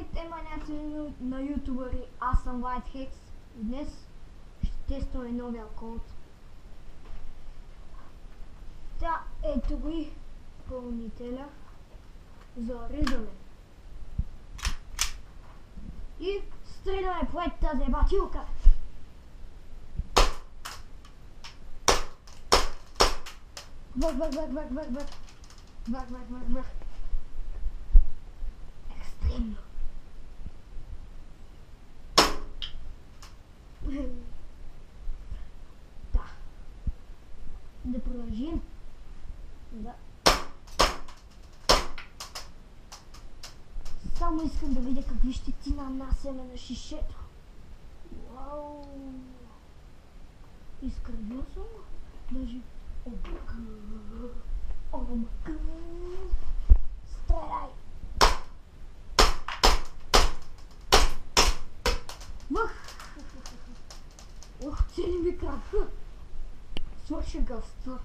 Здравейте, маняци на ютубъри, аз съм WhiteHex и днес ще тестваме новия код. Ето го и пълнителя за ризане. И стреляме по тази батилка. Върх. Екстремно. Да продължим. Да. Само искам да видя какви щети нанасяме на шишето. Вау! Изкривил съм го. Даже... Омага! Стреляй! Ох, цели ми краха! Свърши гъста.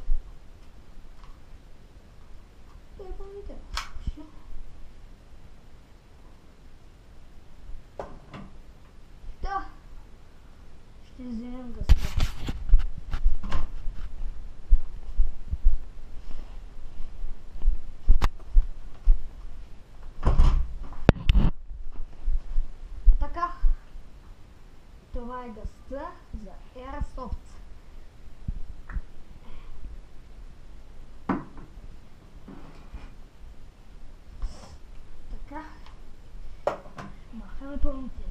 Да! Ще вземем гъста. Така. Това е гъста за Airsoft. Така. Махаме пълнителя.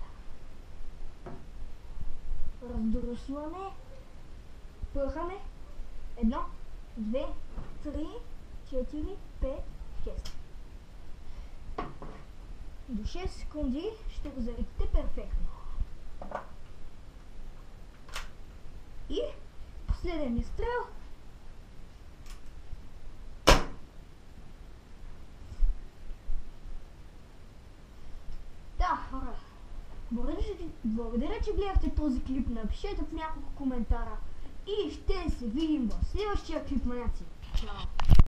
Раздоросваме. Пъхаме. 1, 2, 3, 4, 5, 6. До 6 секунди ще го залетите перфектно. И последен изстрел. Да, хора. Благодаря, че гледахте този клип. Напишете в няколко коментара. И ще се видим в следващия клип, маняци. Чао!